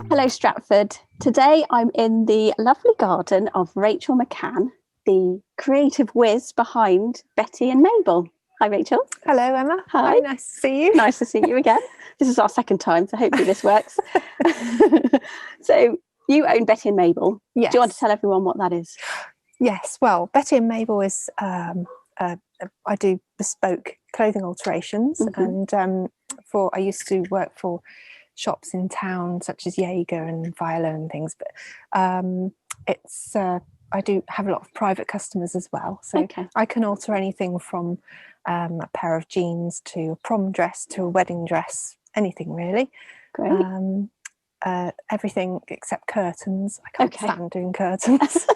Hello Stratford. Today I'm in the lovely garden of Rachel McCann, the creative whiz behind Betty and Mabel. Hi Rachel. Hello Emma. Hi. Nice to see you. Nice to see you again. This is our second time, so hopefully this works. So you own Betty and Mabel. Yes. Do you want to tell everyone what that is? Yes. Well, Betty and Mabel is I do bespoke clothing alterations, and I used to work for shops in town such as Jaeger and Viola and things, but I do have a lot of private customers as well, so I can alter anything from a pair of jeans to a prom dress to a wedding dress, anything really. Great. Everything except curtains. I can't stand doing curtains.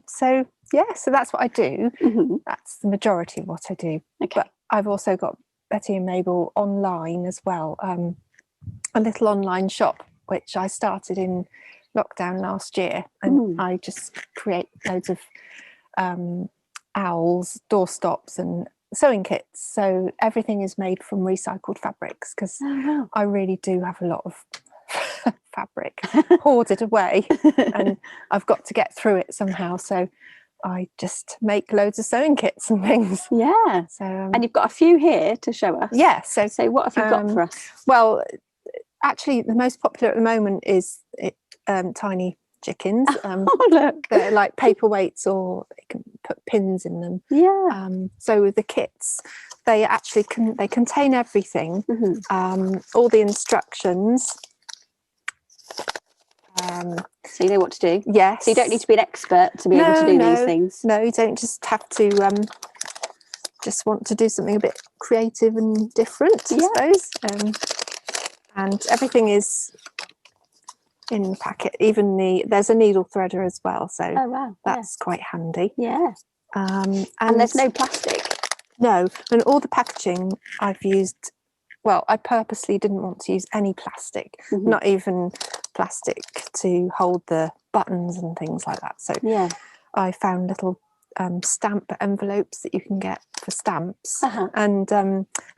So that's what I do. That's the majority of what I do. But I've also got Betty and Mabel online as well, a little online shop which I started in lockdown last year, and I just create loads of owls, doorstops and sewing kits, so everything is made from recycled fabrics, because I really do have a lot of fabric hoarded away and I've got to get through it somehow, so I just make loads of sewing kits and things. So and you've got a few here to show us. So what have you got for us? Well, actually the most popular at the moment is tiny chickens. Look, they're like paperweights, or you can put pins in them. So with the kits, they actually they contain everything, all the instructions. So you know what to do. Yes. So you don't need to be an expert to be able to do these things. No, you don't just have to just want to do something a bit creative and different, I suppose. And everything is in the packet. Even there's a needle threader as well, so that's quite handy. And there's no plastic. No, and all the packaging I've used, well, I purposely didn't want to use any plastic, not even plastic to hold the buttons and things like that. So I found little stamp envelopes that you can get for stamps, and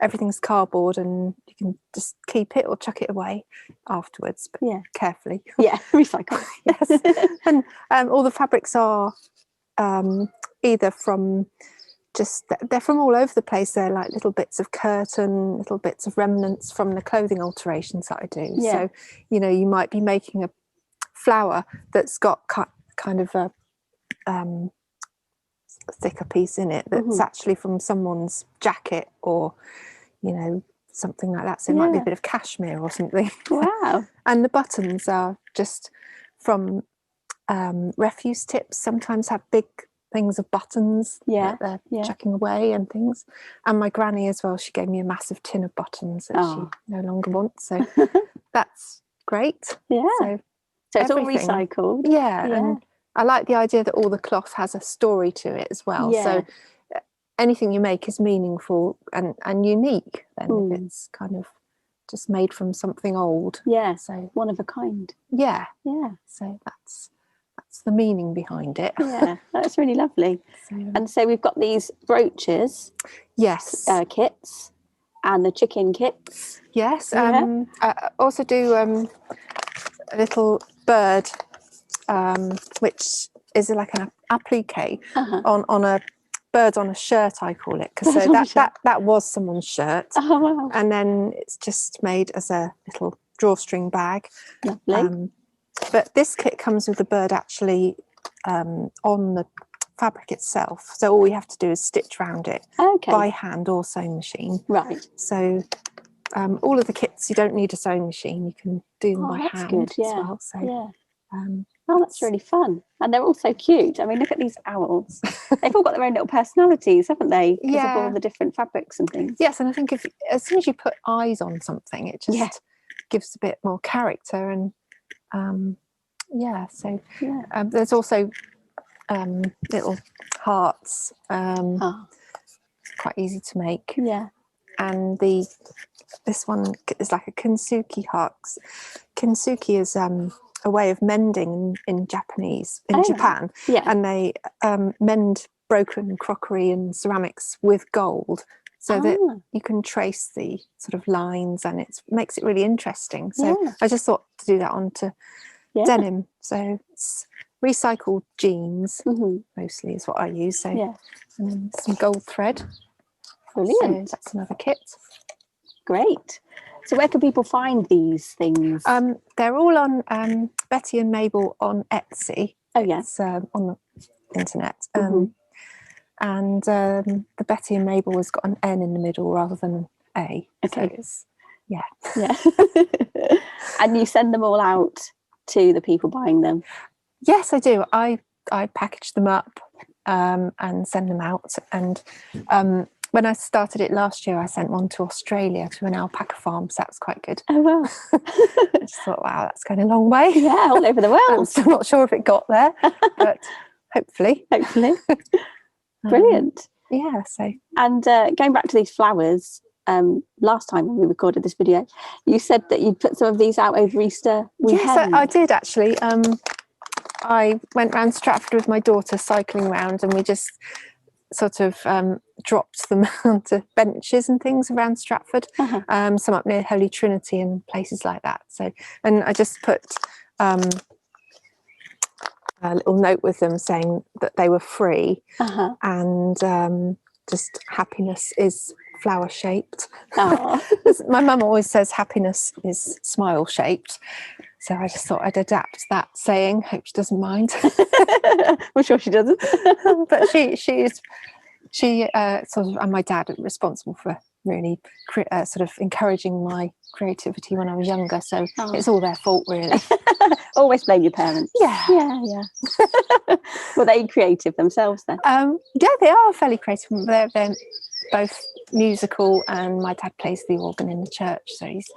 everything's cardboard, and you can just keep it or chuck it away afterwards, but carefully. Recycle. Yes. And all the fabrics are either from they're from all over the place. They're like little bits of curtain, little bits of remnants from the clothing alterations that I do. So you might be making a flower that's got kind of a thicker piece in it that's actually from someone's jacket, or something like that, so it might be a bit of cashmere or something. And the buttons are just from refuse tips. Sometimes have big things of buttons that they're chucking away and things. And my granny as well, she gave me a massive tin of buttons that she no longer wants, so that's great. So it's all recycled. And I like the idea that all the cloth has a story to it as well. So anything you make is meaningful and unique then, if it's kind of just made from something old. So one of a kind. So that's the meaning behind it. That's really lovely. And so we've got these brooches, kits, and the chicken kits. I also do a little bird, which is like an applique on a bird on a shirt, I call it, because that was someone's shirt. And then it's just made as a little drawstring bag. Lovely. But this kit comes with the bird actually on the fabric itself, so all we have to do is stitch around it by hand or sewing machine. So all of the kits, you don't need a sewing machine, you can do them by hand as well. So that's really fun, and they're all so cute. I mean, look at these owls. They've all got their own little personalities, haven't they, because of all the different fabrics and things. And I think as soon as you put eyes on something, it just gives a bit more character. And there's also little hearts, quite easy to make. And this one is like a kintsugi heart. Kintsugi is a way of mending in Japan, and they mend broken crockery and ceramics with gold, so that you can trace the sort of lines, and it makes it really interesting. So I just thought to do that onto denim. So it's recycled jeans mostly is what I use. So and then some gold thread. Brilliant. So that's another kit. Great. So where can people find these things? They're all on Betty and Mabel on Etsy. Oh yeah. It's on the internet. And the Betty and Mabel has got an N in the middle rather than an A. Okay. So it's, yeah. And you send them all out to the people buying them? Yes, I do. I package them up and send them out. And when I started it last year, I sent one to Australia to an alpaca farm, so that was quite good. Oh wow. I just thought, wow, that's going a long way. Yeah, all over the world. I'm still not sure if it got there, but hopefully. Brilliant. Yeah. So, and going back to these flowers, last time when we recorded this video, you said that you'd put some of these out over Easter weekend. Yes, I did actually. I went round Stratford with my daughter, cycling around, and we just sort of dropped them onto benches and things around Stratford, some up near Holy Trinity and places like that. So, and I just put a little note with them saying that they were free, and just happiness is flower shaped. My mum always says happiness is smile shaped, so I just thought I'd adapt that saying. Hope she doesn't mind. I'm sure she doesn't. But she sort of, and my dad are responsible for really sort of encouraging my creativity when I was younger, so it's all their fault really. Always blame your parents. Yeah. Were they creative themselves then? Yeah, they are fairly creative. They're both musical, and my dad plays the organ in the church, so he's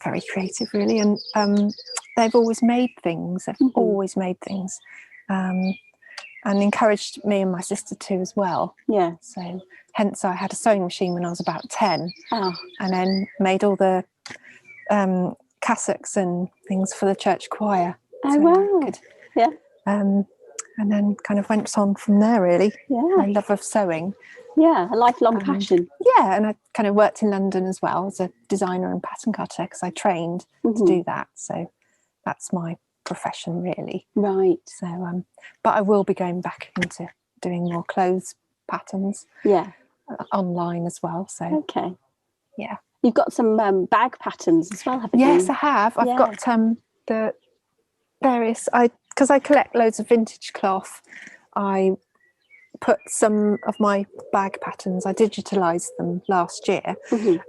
very creative really. And they've always made things. Always made things, and encouraged me and my sister too as well. Yeah. So hence I had a sewing machine when I was about 10, and then made all the cassocks and things for the church choir. Oh wow. Yeah. And then kind of went on from there really. Yeah. My love of sewing. Yeah, a lifelong passion. Yeah, and I kind of worked in London as well as a designer and pattern cutter, because I trained to do that. So that's my profession really. Right. So but I will be going back into doing more clothes patterns. Yeah. Online as well. So okay. Yeah. You've got some bag patterns as well, haven't you? Yes, I have. I've got the various, because I collect loads of vintage cloth, I put some of my bag patterns, I digitalised them last year,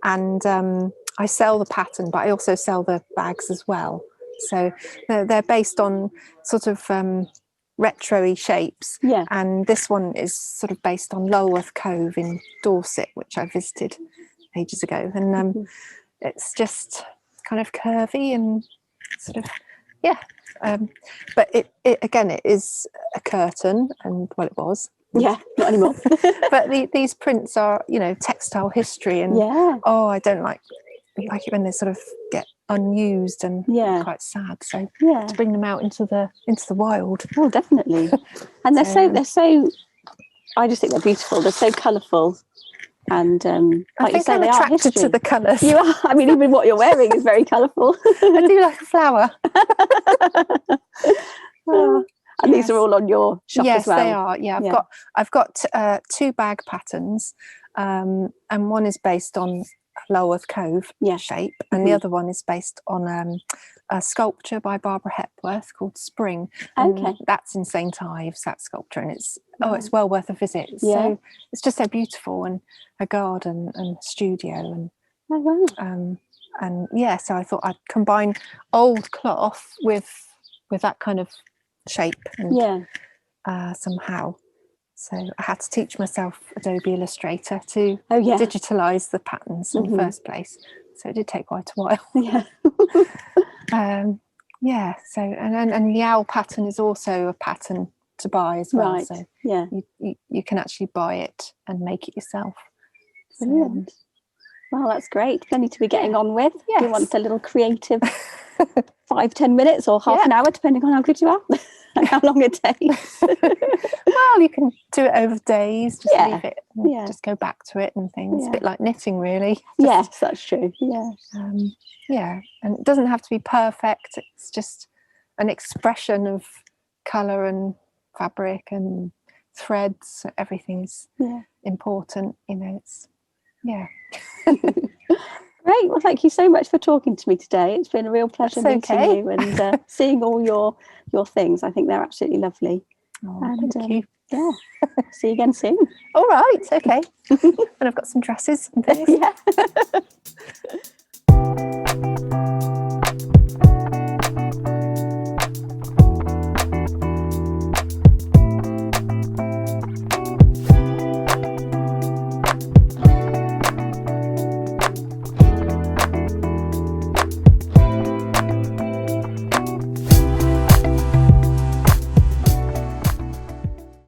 and I sell the pattern, but I also sell the bags as well. So they're based on sort of retro-y shapes. Yeah. And this one is sort of based on Lulworth Cove in Dorset, which I visited ages ago. And it's just kind of curvy and sort of, yeah. But it again, it is a curtain, and well, it was. Yeah, not anymore. But these prints are, textile history, and I don't like it when they sort of get unused and quite sad. So to bring them out into the wild. Oh, definitely. And they're so. I just think they're beautiful. They're so colourful, and like you say, I'm they are history. to the colours. You are. I mean, even what you're wearing is very colourful. I do like a flower. And these are all on your shop as well? Yes, they are. Yeah, I've got 2 bag patterns, and one is based on Lulworth Cove shape, and the other one is based on a sculpture by Barbara Hepworth called Spring. And that's in St Ives, that sculpture, and it's well worth a visit. So it's just so beautiful, and a garden and studio, and so I thought I'd combine old cloth with that kind of shape and somehow. So I had to teach myself Adobe Illustrator to digitalise the patterns in the first place. So it did take quite a while. Yeah. So and the owl pattern is also a pattern to buy as well. Right. So you can actually buy it and make it yourself. Brilliant. Well, that's great. Plenty to be getting on with. Yes. You want a little creative 5-10 minutes or half an hour, depending on how good you are. and how long it takes. Well, you can do it over days, just leave it and just go back to it and things. A bit like knitting, really. Yes, that's true. Yeah, and it doesn't have to be perfect. It's just an expression of colour and fabric and threads. Everything is important, you know. It's Great. Well, thank you so much for talking to me today. It's been a real pleasure meeting you and seeing all your things. I think they're absolutely lovely. And thank you. Yeah. See you again soon. All right. Okay. And I've got some dresses and things. Yeah.